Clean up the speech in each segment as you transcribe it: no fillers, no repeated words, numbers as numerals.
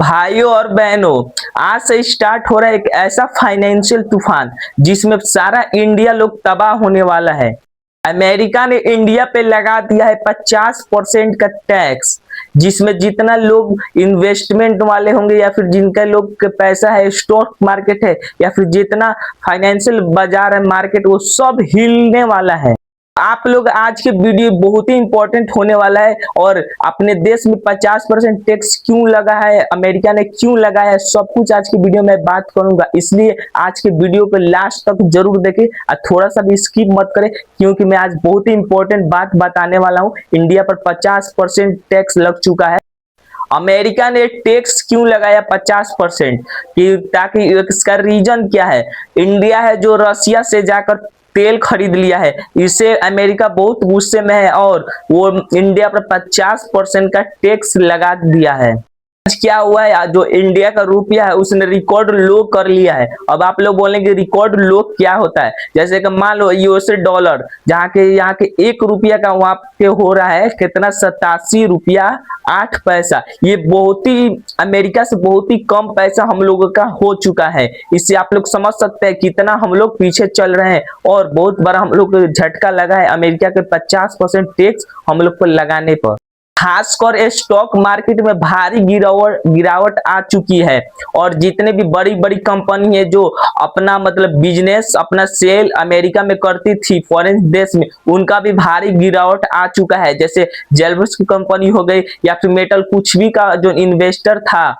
भाइयों और बहनों, आज से स्टार्ट हो रहा है एक ऐसा फाइनेंशियल तूफान जिसमें सारा इंडिया लोग तबाह होने वाला है। अमेरिका ने इंडिया पे लगा दिया है 50% का टैक्स, जिसमें जितना लोग इन्वेस्टमेंट वाले होंगे या फिर जिनका लोग के पैसा है, स्टॉक मार्केट है या फिर जितना फाइनेंशियल बाजार है, मार्केट, वो सब हिलने वाला है। आप लोग आज के वीडियो बहुत ही इंपॉर्टेंट होने वाला है और अपने देश में 50% टैक्स क्यों लगा है, अमेरिका ने क्यों लगाया है, सब कुछ आज की वीडियो में बात करूंगा। इसलिए आज के वीडियो को लास्ट तक जरूर देखें और थोड़ा सा भी स्किप मत करें, क्योंकि मैं आज बहुत ही इंपॉर्टेंट बात बताने वाला हूं। इंडिया पर 50% टैक्स लग चुका है। अमेरिका ने टैक्स क्यों लगाया 50%, ताकि इसका रीजन क्या है? इंडिया है जो रसिया से जाकर तेल खरीद लिया है, इसे अमेरिका बहुत गुस्से में है और वो इंडिया पर 50% का टैक्स लगा दिया है। आज क्या हुआ है, जो इंडिया का रुपया है उसने रिकॉर्ड लो कर लिया है। अब आप लोग बोलेंगे रिकॉर्ड लो क्या होता है? जैसे कि मान लो यूएसए डॉलर, जहाँ के यहाँ के 1 रुपया का वहां पे हो रहा है कितना, 87 रुपया 8 पैसा। ये बहुत ही अमेरिका से बहुत ही कम पैसा हम लोगों का हो चुका है। इससे आप लोग समझ सकते हैं कितना हम लोग पीछे चल रहे हैं और बहुत बड़ा हम लोग को झटका लगा है अमेरिका के 50% टैक्स हम लोग पर लगाने पर। खासकर स्टॉक मार्केट में भारी गिरावट आ चुकी है और जितने भी बड़ी बड़ी कंपनी है जो अपना मतलब बिजनेस, अपना सेल अमेरिका में करती थी फॉरेन देश में, उनका भी भारी गिरावट आ चुका है। जैसे जेलब्स की कंपनी हो गई या फिर मेटल कुछ भी का जो इन्वेस्टर था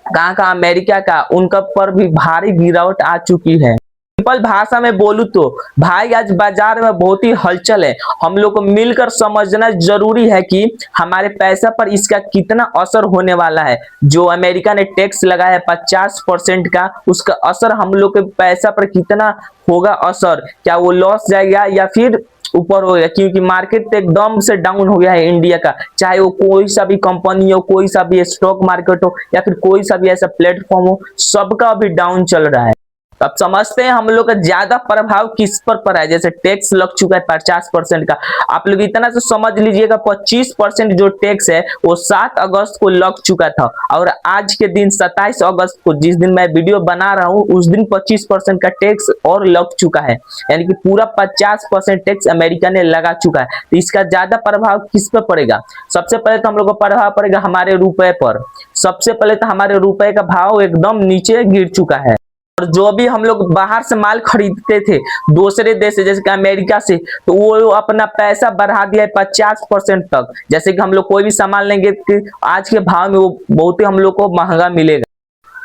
कहाँ का, अमेरिका का, उनका पर भी भारी गिरावट आ चुकी है। सिंपल भाषा में बोलूं तो भाई आज बाजार में बहुत ही हलचल है। हम लोग को मिलकर समझना जरूरी है कि हमारे पैसा पर इसका कितना असर होने वाला है। जो अमेरिका ने टैक्स लगाया है 50% का, उसका असर हम लोग के पैसा पर कितना होगा असर? क्या वो लॉस जाएगा या फिर ऊपर हो गया? क्योंकि मार्केट एकदम से डाउन हो गया है इंडिया का, चाहे वो कोई सा भी कंपनी हो, कोई सा भी स्टॉक मार्केट हो या फिर कोई सा भी ऐसा प्लेटफॉर्म हो, सबका अभी डाउन चल रहा है। अब समझते हैं हम लोग का ज्यादा प्रभाव किस पर पड़ा है। जैसे टैक्स लग चुका है 50% का, आप लोग इतना तो समझ लीजिएगा 25% जो टैक्स है वो 7 अगस्त को लग चुका था और आज के दिन 27 अगस्त को, जिस दिन मैं वीडियो बना रहा हूँ, उस दिन 25% का टैक्स और लग चुका है। यानी कि पूरा 50% टैक्स अमेरिका ने लगा चुका है। तो इसका ज्यादा प्रभाव किस पर पड़ेगा? सबसे पहले तो हम लोग को प्रभाव पड़ेगा हमारे रुपए पर। सबसे पहले तो हमारे रुपए का भाव एकदम नीचे गिर चुका है और जो भी हम लोग बाहर से माल खरीदते थे दूसरे देश से, जैसे कि अमेरिका से, तो वो अपना पैसा बढ़ा दिया है 50% तक। जैसे कि हम लोग कोई भी सामान लेंगे कि आज के भाव में वो बहुत ही हम लोग को महंगा मिलेगा।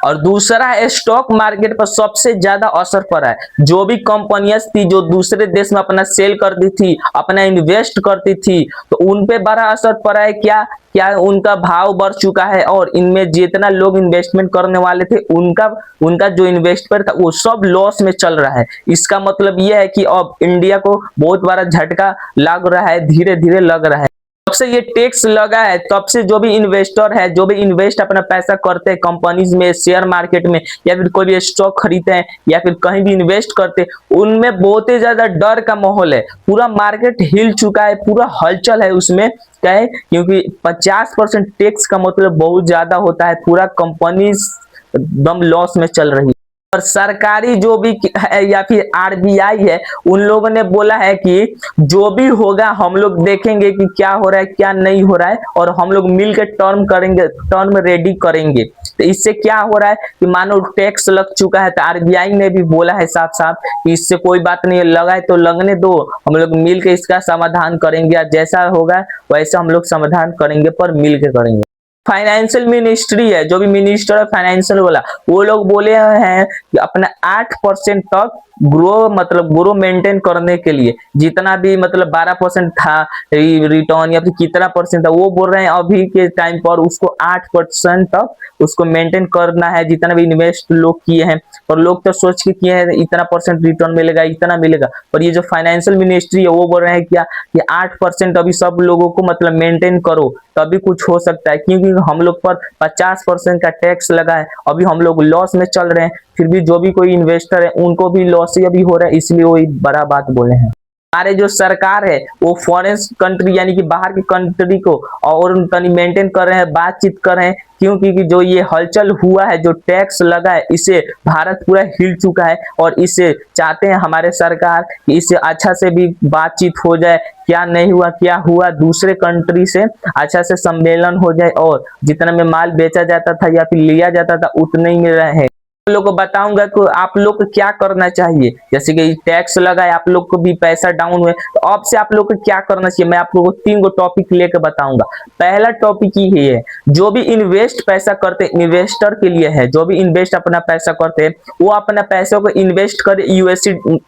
और दूसरा है स्टॉक मार्केट पर सबसे ज्यादा असर पड़ा है। जो भी कंपनियां थी जो दूसरे देश में अपना सेल करती थी, अपना इन्वेस्ट करती थी, तो उन पे बड़ा असर पड़ा है। क्या क्या उनका भाव बढ़ चुका है और इनमें जितना लोग इन्वेस्टमेंट करने वाले थे उनका जो इन्वेस्टमेंट था वो सब लॉस में चल रहा है। इसका मतलब यह है कि अब इंडिया को बहुत बड़ा झटका लग रहा है, धीरे धीरे लग रहा है। जब से ये टैक्स लगा है तब से जो भी इन्वेस्टर है, जो भी इन्वेस्ट अपना पैसा करते हैं कंपनीज में, शेयर मार्केट में या फिर कोई भी स्टॉक खरीदते हैं या फिर कहीं भी इन्वेस्ट करते हैं, उनमें बहुत ही ज्यादा डर का माहौल है। पूरा मार्केट हिल चुका है, पूरा हलचल है उसमें। क्या है? क्योंकि 50% टैक्स का मतलब बहुत ज्यादा होता है। पूरा कंपनीज एकदम लॉस में चल रही है और सरकारी जो भी है या फिर आरबीआई है, उन लोगों ने बोला है कि जो भी होगा हम लोग देखेंगे कि क्या हो रहा है क्या नहीं हो रहा है और हम लोग मिलकर टर्म रेडी करेंगे। तो इससे क्या हो रहा है कि मानो टैक्स लग चुका है तो आरबीआई ने भी बोला है साफ साफ कि इससे कोई बात नहीं है, लगा है तो लगने दो, हम लोग मिलकर इसका समाधान करेंगे। जैसा होगा वैसा हम लोग समाधान करेंगे, पर मिलकर करेंगे। फाइनेंशियल मिनिस्ट्री है, जो भी मिनिस्टर है फाइनेंशियल वाला, वो लोग बोले हैं कि अपना 8% तक ग्रो मेंटेन करने के लिए, जितना भी मतलब 12% था रिटर्न या फिर कितना परसेंट था, वो बोल रहे हैं अभी के टाइम पर उसको 8% तक उसको मेंटेन करना है। जितना भी इन्वेस्ट लोग किए हैं, और लोग तो सोच के किए हैं इतना परसेंट रिटर्न मिलेगा, इतना मिलेगा, पर ये जो फाइनेंशियल मिनिस्ट्री है वो बोल रहे हैं क्या कि 8% अभी सब लोगों को मतलब मेंटेन करो तभी कुछ हो सकता है। क्योंकि हम लोग पर 50% का टैक्स लगा है, अभी हम लोग लॉस में चल रहे हैं, फिर भी जो भी कोई इन्वेस्टर है उनको भी लॉस ही अभी हो रहा है, इसलिए वही बड़ा बात बोले हैं। हमारे जो सरकार है वो फॉरेन कंट्री यानी कि बाहर की कंट्री को और मेंटेन कर रहे हैं, बातचीत कर रहे हैं। क्यों? क्योंकि जो ये हलचल हुआ है, जो टैक्स लगा है, इससे भारत पूरा हिल चुका है और इससे चाहते हैं हमारे सरकार कि इससे अच्छा से भी बातचीत हो जाए, क्या नहीं हुआ, क्या हुआ, दूसरे कंट्री से अच्छा से सम्मेलन हो जाए और जितना में माल बेचा जाता था या फिर लिया जाता था उतने ही में रहे। लोग को बताऊंगा कि आप लोग को क्या करना चाहिए। जैसे कि टैक्स लगा है, आप लोग को भी पैसा डाउन हुए, तो अब से आप लोग को क्या करना चाहिए, मैं आप लोगों को 3 गो टॉपिक लेकर बताऊंगा। पहला टॉपिक ये है, जो भी इन्वेस्ट पैसा करते हैं, इन्वेस्टर के लिए है, जो भी इन्वेस्ट अपना पैसा करते हैं वो अपना पैसा को इन्वेस्ट करे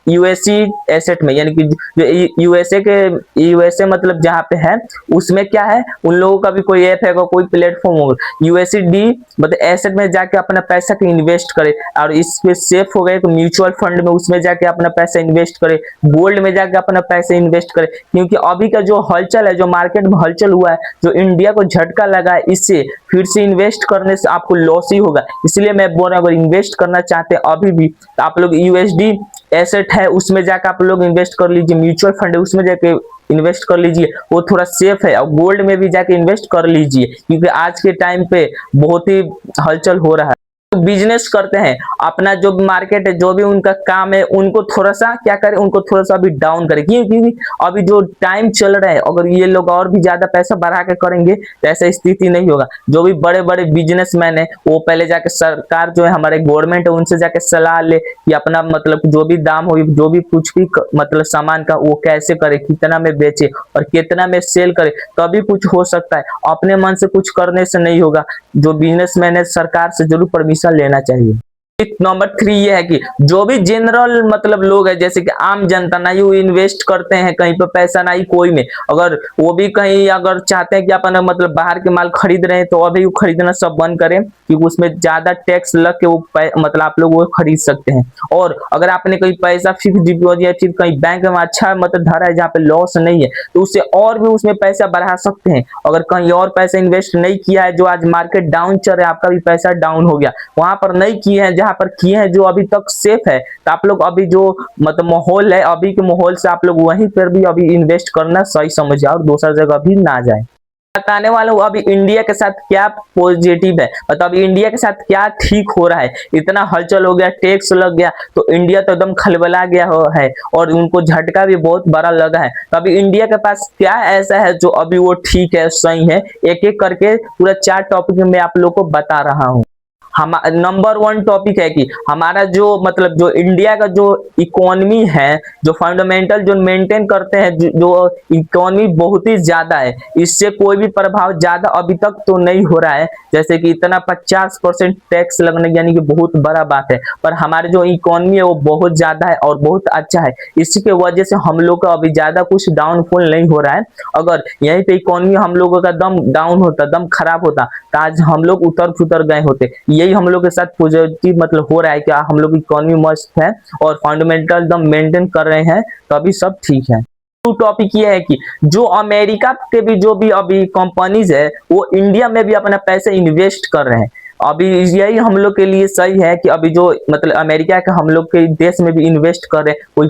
यूएससी एसेट में, यानी कि जो यूएसए मतलब जहाँ पे है उसमें क्या है, उन लोगों का भी कोई ऐप है, कोई प्लेटफॉर्म होगा, यूएसडी मतलब एसेट में जाके अपना पैसा को इन्वेस्ट करे और इसमें सेफ हो गए तो म्यूचुअल फंड में उसमें जाके अपना पैसा इन्वेस्ट करे, गोल्ड में जाके अपना पैसा इन्वेस्ट करे। क्योंकि अभी का जो हलचल है, जो मार्केट में हलचल हुआ है, जो इंडिया को झटका लगा है, इससे फिर से इन्वेस्ट करने से आपको लॉस ही होगा। इसलिए मैं बोल रहा हूं, अगर इन्वेस्ट करना चाहते हैं अभी भी तो आप लोग यूएसडी एसेट है उसमें जाकर आप लोग इन्वेस्ट कर लीजिए, म्यूचुअल फंड है उसमें जाके इन्वेस्ट कर लीजिए, वो थोड़ा सेफ है। और गोल्ड में भी जाके इन्वेस्ट कर लीजिए क्योंकि आज के टाइम पे बहुत ही हलचल हो रहा है। तो बिजनेस करते हैं, अपना जो मार्केट है, जो भी उनका काम है, उनको थोड़ा सा क्या करें, उनको थोड़ा सा अभी डाउन करें। क्योंकि अभी जो टाइम चल रहा है, अगर ये लोग और भी ज्यादा पैसा बढ़ा के करेंगे तो ऐसा स्थिति नहीं होगा। जो भी बड़े बड़े बिजनेसमैन है वो पहले जाके सरकार जो है, हमारे गवर्नमेंट है, उनसे जाके सलाह ले कि अपना मतलब जो भी दाम हो, जो भी कुछ भी मतलब सामान का वो कैसे करे, कितना में बेचे और कितना में सेल करे, तभी कुछ हो सकता है। अपने मन से कुछ करने से नहीं होगा। जो बिजनेसमैन है सरकार से जरूर परमिशन लेना चाहिए। नंबर 3 ये है कि जो भी जनरल मतलब लोग है, जैसे कि आम जनता, ना ही इन्वेस्ट करते हैं कहीं पे पैसा, ना ही कोई में, अगर वो भी कहीं अगर चाहते हैं कि अपन मतलब बाहर के माल खरीद रहे हैं तो अभी वो खरीदना सब बंद करें क्योंकि उसमें ज्यादा टैक्स लग के वो मतलब आप लोग वो खरीद सकते हैं। और अगर आपने कोई पैसा फिक्स डिपॉजिट या फिर कहीं बैंक में अच्छा मतलब धरा है जहाँ पे लॉस नहीं है तो उससे और भी उसमें पैसा बढ़ा सकते हैं। अगर कहीं और पैसा इन्वेस्ट नहीं किया है, जो आज मार्केट डाउन चल रहा है, आपका भी पैसा डाउन हो गया, वहां पर नहीं किए हैं, जहां पर किए हैं जो अभी तक सेफ है, तो आप लोग अभी जो मतलब माहौल है, अभी के माहौल से आप लोग वहीं पर भी अभी इन्वेस्ट करना सही समझ जाओ और दूसरा जगह भी ना जाए। बताने वाला हूँ अभी इंडिया के साथ क्या पॉजिटिव है, मतलब इंडिया के साथ क्या ठीक हो रहा है। इतना हलचल हो गया, टैक्स लग गया तो इंडिया तो एकदम खलबला गया है और उनको झटका भी बहुत बड़ा लगा है। तो अभी इंडिया के पास क्या ऐसा है जो अभी वो ठीक है, सही है, एक एक करके पूरा 4 टॉपिक में आप लोग को बता रहा हूँ। हम नंबर 1 टॉपिक है कि हमारा जो मतलब जो इंडिया का जो इकोनॉमी है, जो फंडामेंटल जो मेंटेन करते हैं, जो इकोनॉमी बहुत ही ज्यादा है, इससे कोई भी प्रभाव ज्यादा अभी तक तो नहीं हो रहा है। जैसे कि इतना 50% टैक्स लगने यानी कि बहुत बड़ा बात है, पर हमारे जो इकोनॉमी है वो बहुत ज्यादा है और बहुत अच्छा है। इसी के वजह से हम लोग का अभी ज्यादा कुछ डाउनफॉल नहीं हो रहा है। अगर यहीं पे इकोनॉमी हम लोगों का दम डाउन होता, दम खराब होता तो आज हम लोग उतर फुतर गए होते। यही हम लोग के साथ पॉजिटिव मतलब हो रहा है कि हम लोग इकोनॉमी मस्त है और फंडामेंटल दम मेंटेन कर रहे हैं, तो अभी सब ठीक है। टॉपिक ये है कि जो अमेरिका के भी जो भी अभी कंपनीज है वो इंडिया में भी अपना पैसा इन्वेस्ट कर रहे हैं। अभी यही हम लोग के लिए सही है कि अभी जो मतलब अमेरिका के हम लोग के देश में भी इन्वेस्ट कर रहे हैं, कोई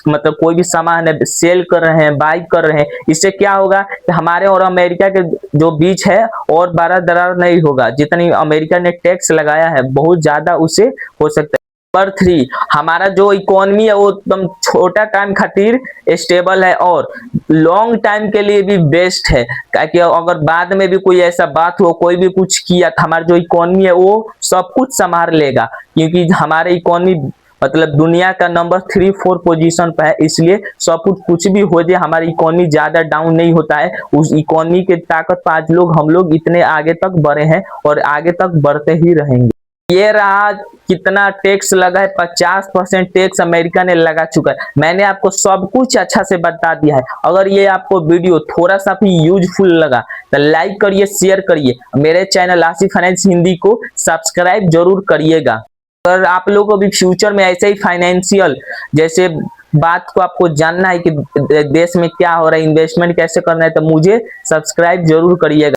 मतलब कोई भी सामान है सेल कर रहे हैं, बाई कर रहे हैं। इससे क्या होगा कि हमारे और अमेरिका के जो बीच है और बड़ा दरार नहीं होगा। जितनी अमेरिका ने टैक्स लगाया है बहुत ज्यादा उससे हो सकता है। नंबर 3, हमारा जो इकोनॉमी है वो एकदम छोटा टाइम खातिर स्टेबल है और लॉन्ग टाइम के लिए भी बेस्ट है। क्योंकि अगर बाद में भी कोई ऐसा बात हो, कोई भी कुछ किया तो हमारा जो इकोनॉमी है वो सब कुछ संभाल लेगा। क्योंकि हमारे इकोनॉमी मतलब दुनिया का नंबर 3-4 पोजीशन पे है, इसलिए सब कुछ भी हो जाए हमारी इकोनॉमी ज्यादा डाउन नहीं होता है। उस इकोनॉमी के ताकत पर आज लोग हम लोग इतने आगे तक बढ़े हैं और आगे तक बढ़ते ही रहेंगे। ये रहा कितना टैक्स लगा है, 50% टैक्स अमेरिका ने लगा चुका है। मैंने आपको सब कुछ अच्छा से बता दिया है। अगर ये आपको वीडियो थोड़ा सा भी यूजफुल लगा तो लाइक करिए, शेयर करिए, मेरे चैनल आसिफ फाइनेंस हिंदी को सब्सक्राइब जरूर करिएगा। अगर आप लोगों को भी फ्यूचर में ऐसे ही फाइनेंशियल जैसे बात को आपको जानना है कि देश में क्या हो रहा है, इन्वेस्टमेंट कैसे करना है, तो मुझे सब्सक्राइब जरूर करिएगा।